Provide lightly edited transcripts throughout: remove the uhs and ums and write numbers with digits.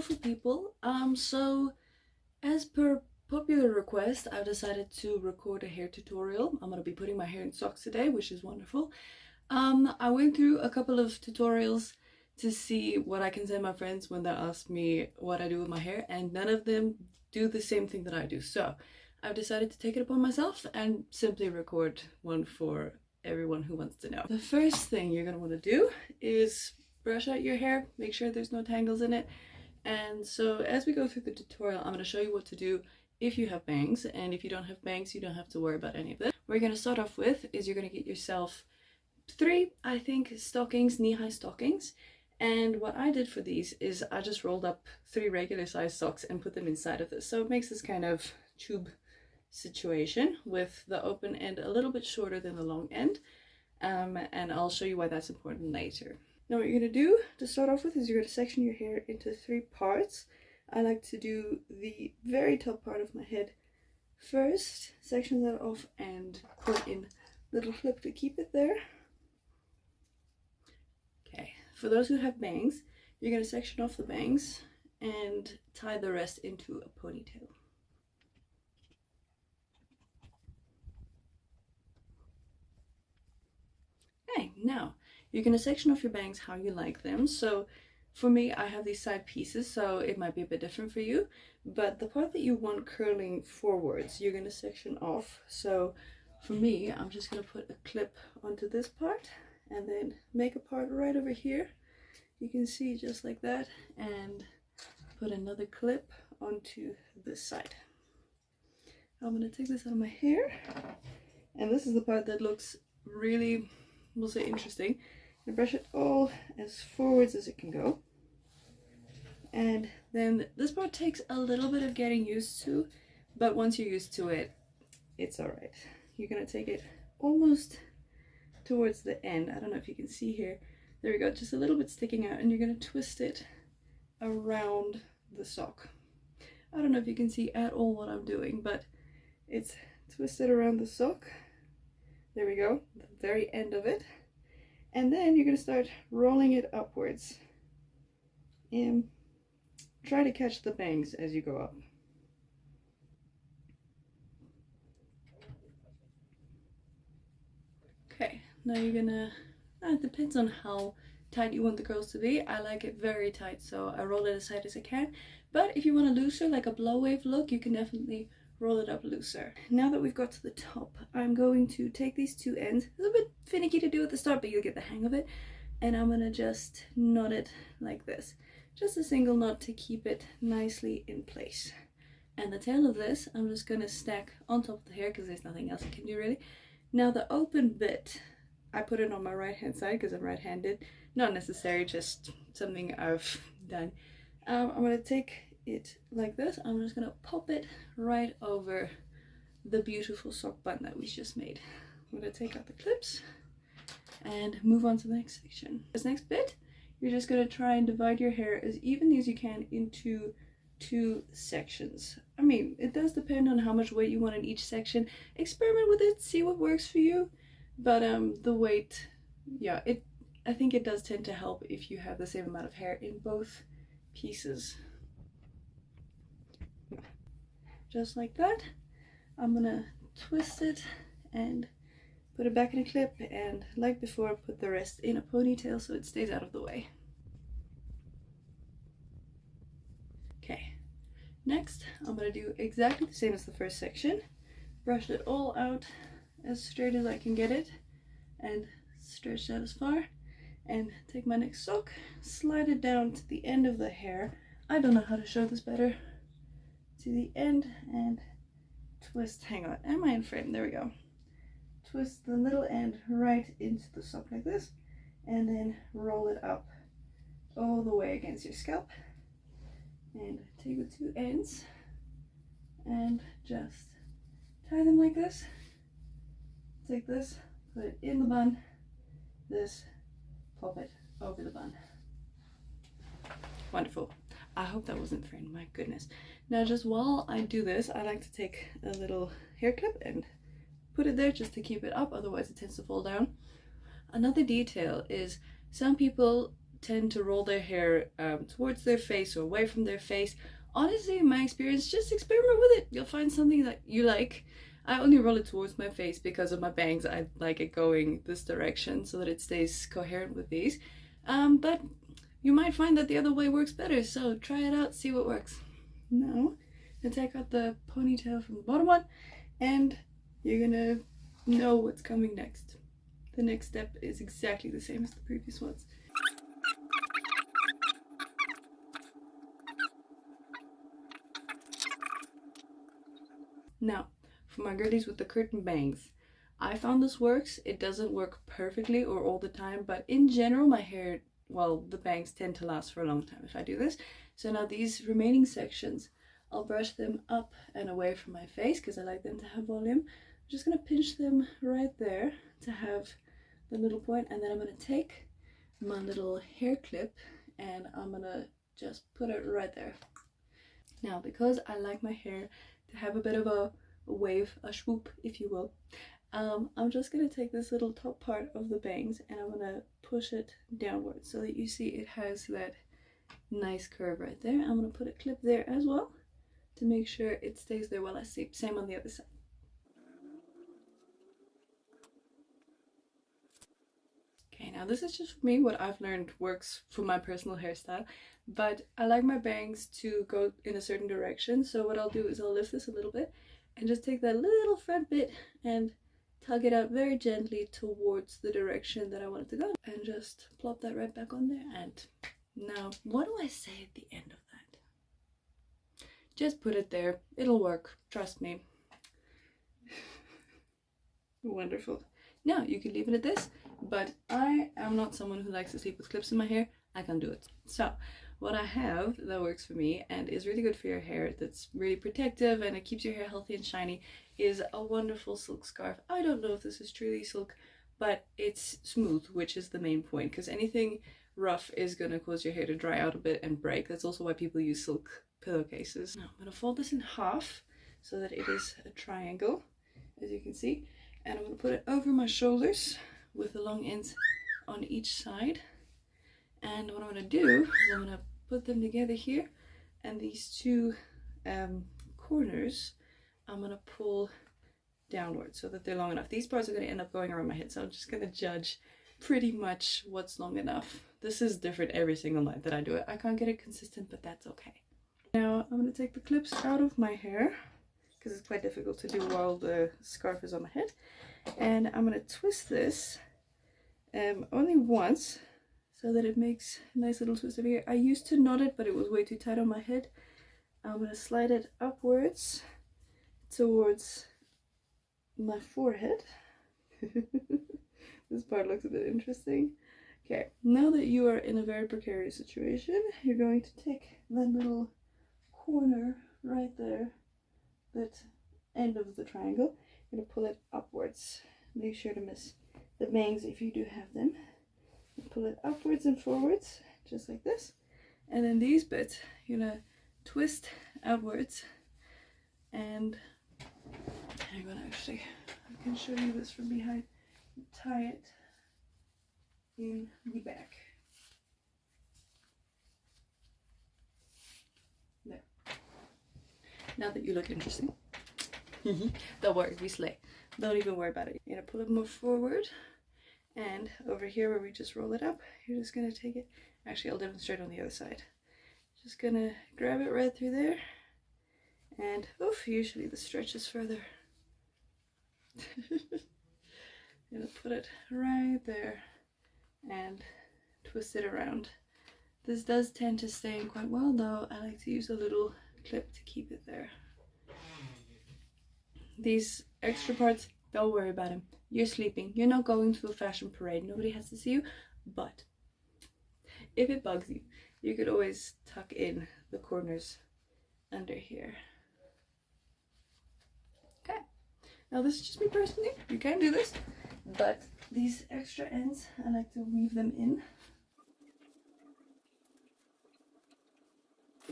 beautiful people. So as per popular request, I've decided to record a hair tutorial. I'm gonna be putting my hair in socks today, which is wonderful. I went through a couple of tutorials to see what I can send my friends when they ask me what I do with my hair, and none of them do the same thing that I do. So I've decided to take it upon myself and simply record one for everyone who wants to know. The first thing you're gonna want to do is brush out your hair, make sure there's no tangles in it. And so as we go through the tutorial, I'm going to show you what to do if you have bangs, and if you don't have bangs, you don't have to worry about any of this. What you're going to start off with is you're going to get yourself 3, I think, stockings, knee-high stockings. And what I did for these is I just rolled up 3 regular size socks and put them inside of this. So it makes this kind of tube situation with the open end a little bit shorter than the long end. And I'll show you why that's important later. Now what you're going to do to start off with is you're going to section your hair into 3 parts. I like to do the very top part of my head first, section that off and put in a little clip to keep it there. Okay, for those who have bangs, you're going to section off the bangs and tie the rest into a ponytail. Okay, now you're going to section off your bangs how you like them. So for me, I have these side pieces, so it might be a bit different for you. But the part that you want curling forwards, you're going to section off. So for me, I'm just going to put a clip onto this part and then make a part right over here. You can see just like that, and put another clip onto this side. I'm going to take this out of my hair, and this is the part that looks really, we'll say, interesting. And brush it all as forwards as it can go. And then this part takes a little bit of getting used to, but once you're used to it, it's alright. You're going to take it almost towards the end. I don't know if you can see here. There we go, just a little bit sticking out, and you're going to twist it around the sock. I don't know if you can see at all what I'm doing, but it's twisted around the sock. There we go, the very end of it. And then you're going to start rolling it upwards and try to catch the bangs as you go up. Okay, now you're gonna, it depends on how tight you want the curls to be. I like it very tight, so I roll it as tight as I can. But if you want a looser, like a blow wave look, you can definitely roll it up looser. Now that we've got to the top, I'm going to take these 2 ends. It's a bit finicky to do at the start, but you'll get the hang of it. And I'm gonna just knot it like this. Just a single knot to keep it nicely in place. And the tail of this, I'm just gonna stack on top of the hair because there's nothing else I can do really. Now the open bit, I put it on my right hand side because I'm right-handed. Not necessary, just something I've done. I'm gonna take it like this. I'm just gonna pop it right over the beautiful sock bun that we just made. I'm gonna take out the clips and move on to the next section. This next bit, you're just gonna try and divide your hair as evenly as you can into 2 sections. I mean, it does depend on how much weight you want in each section. Experiment with it, see what works for you. But the weight, yeah, I think it does tend to help if you have the same amount of hair in both pieces. Just like that. I'm gonna twist it and put it back in a clip, and like before, put the rest in a ponytail so it stays out of the way. Okay, next I'm gonna do exactly the same as the first section. Brush it all out as straight as I can get it and stretch that as far, and take my next sock, slide it down to the end of the hair. I don't know how to show this better. To the end and twist, hang on, am I in frame? There we go. Twist the little end right into the sock like this, and then roll it up all the way against your scalp. And take the 2 ends and just tie them like this. Take this, put it in the bun, this, pop it over the bun. Wonderful. I hope that wasn't framed, my goodness. Now just while I do this, I like to take a little hair clip and put it there just to keep it up, otherwise it tends to fall down. Another detail is some people tend to roll their hair towards their face or away from their face. Honestly, in my experience, just experiment with it. You'll find something that you like. I only roll it towards my face because of my bangs. I like it going this direction so that it stays coherent with these. But you might find that the other way works better, so try it out, see what works. Now, let's take out the ponytail from the bottom one, and you're gonna know what's coming next. The next step is exactly the same as the previous ones. Now, for my girlies with the curtain bangs, I found this works. It doesn't work perfectly or all the time, but in general my hair, well, the bangs tend to last for a long time if I do this. So now these remaining sections, I'll brush them up and away from my face because I like them to have volume. I'm just going to pinch them right there to have the middle point, and then I'm going to take my little hair clip and I'm going to just put it right there. Now, because I like my hair to have a bit of a wave, a swoop, if you will, I'm just going to take this little top part of the bangs and I'm going to push it downwards so that you see it has that nice curve right there. I'm going to put a clip there as well to make sure it stays there while I sleep. Same on the other side. Okay, now this is just for me, what I've learned works for my personal hairstyle, but I like my bangs to go in a certain direction. So what I'll do is I'll lift this a little bit and just take that little front bit and tug it out very gently towards the direction that I want it to go, and just plop that right back on there. And now, what do I say at the end of that? Just put it there. It'll work. Trust me. Wonderful. Now, you can leave it at this, but I am not someone who likes to sleep with clips in my hair. I can't do it. So, what I have that works for me and is really good for your hair, that's really protective and it keeps your hair healthy and shiny, is a wonderful silk scarf. I don't know if this is truly silk, but it's smooth, which is the main point, because anything rough is going to cause your hair to dry out a bit and break. That's also why people use silk pillowcases. Now I'm going to fold this in half so that it is a triangle, as you can see, and I'm going to put it over my shoulders with the long ends on each side. And what I'm going to do is I'm going to put them together here, and these two corners I'm going to pull downward so that they're long enough. These parts are going to end up going around my head, so I'm just going to judge pretty much what's long enough. This is different every single night that I do it. I can't get it consistent, but that's okay. Now I'm going to take the clips out of my hair because it's quite difficult to do while the scarf is on my head, and I'm going to twist this only once so that it makes a nice little twist over here. I used to knot it, but it was way too tight on my head. I'm going to slide it upwards towards my forehead. This part looks a bit interesting. Okay, now that you are in a very precarious situation, you're going to take that little corner right there, that end of the triangle, you're going to pull it upwards. Make sure to miss the bangs if you do have them. You pull it upwards and forwards, just like this. And then these bits, you're going to twist outwards, and I'm going to actually, I can show you this from behind, tie it in the back. There. Now that you look interesting. Don't worry, we slay. Don't even worry about it. You're going to pull it more forward, and over here where we just roll it up, you're just going to take it. Actually, I'll demonstrate on the other side. Just going to grab it right through there, and oof, usually the stretch is further. I'm going to put it right there and twist it around. This does tend to stay in quite well, though I like to use a little clip to keep it there. These extra parts, don't worry about them. You're sleeping. You're not going to a fashion parade. Nobody has to see you. But if it bugs you, you could always tuck in the corners under here. Okay. Now this is just me personally. You can do this. But these extra ends, I like to weave them in.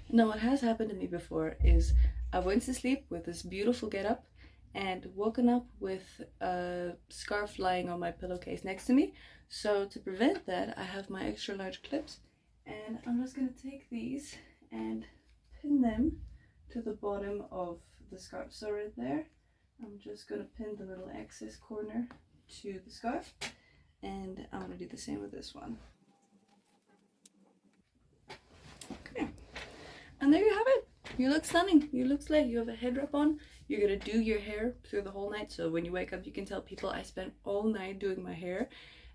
Now what has happened to me before is I went to sleep with this beautiful getup, and woken up with a scarf lying on my pillowcase next to me. So to prevent that, I have my extra large clips, and I'm just gonna take these and pin them to the bottom of the scarf. So right there, I'm just gonna pin the little excess corner to the scarf, and I'm gonna do the same with this one. Okay, and there you have it. You look stunning. You look slay. You have a head wrap on. You're gonna do your hair through the whole night, so when you wake up you can tell people I spent all night doing my hair,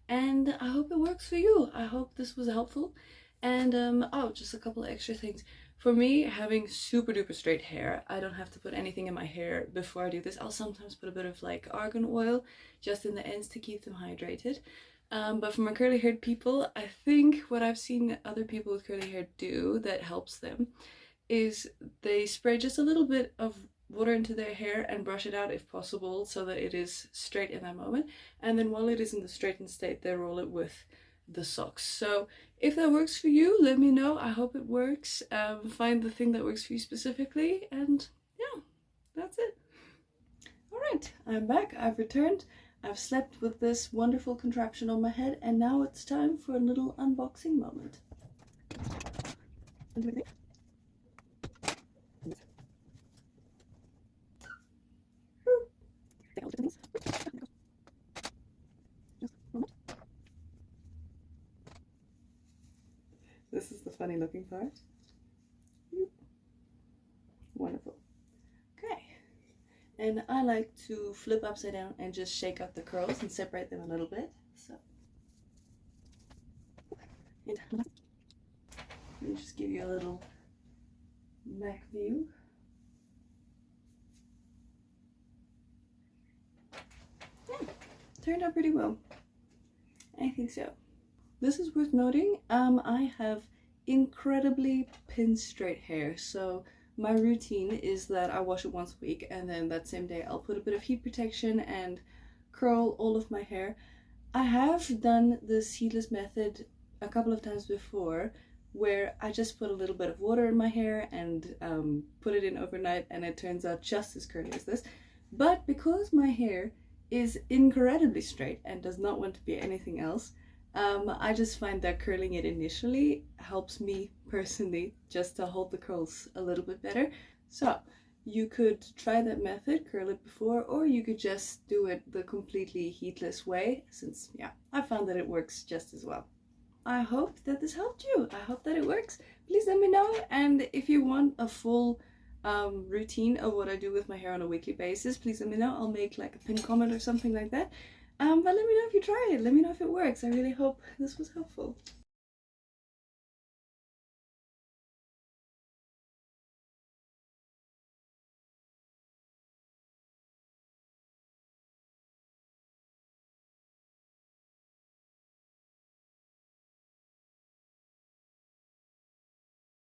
and I hope it works for you. I hope this was helpful. And oh, just a couple of extra things. For me, having super duper straight hair, I don't have to put anything in my hair before I do this. I'll sometimes put a bit of like argan oil just in the ends to keep them hydrated. But for my curly haired people, I think what I've seen other people with curly hair do that helps them is they spray just a little bit of water into their hair and brush it out if possible so that it is straight in that moment. And then while it is in the straightened state, they roll it with the socks. So if that works for you, let me know. I hope it works. Find the thing that works for you specifically, and yeah, that's it. All right, I'm back. I've returned. I've slept with this wonderful contraption on my head, and now it's time for a little unboxing moment. This is the funny looking part. Wonderful. Okay. And I like to flip upside down and just shake out the curls and separate them a little bit. So, let me just give you a little back view. Yeah, turned out pretty well. I think so. This is worth noting. I have incredibly pin straight hair, so my routine is that I wash it once a week, and then that same day I'll put a bit of heat protection and curl all of my hair. I have done this heatless method a couple of times before, where I just put a little bit of water in my hair and put it in overnight, and it turns out just as curly as this. But because my hair is incredibly straight and does not want to be anything else, I just find that curling it initially helps me personally just to hold the curls a little bit better. So you could try that method, curl it before, or you could just do it the completely heatless way, since yeah, I found that it works just as well. I hope that this helped you. I hope that it works. Please let me know, and if you want a full routine of what I do with my hair on a weekly basis, please let me know. I'll make like a pinned comment or something like that. But let me know if you try it. Let me know if it works. I really hope this was helpful.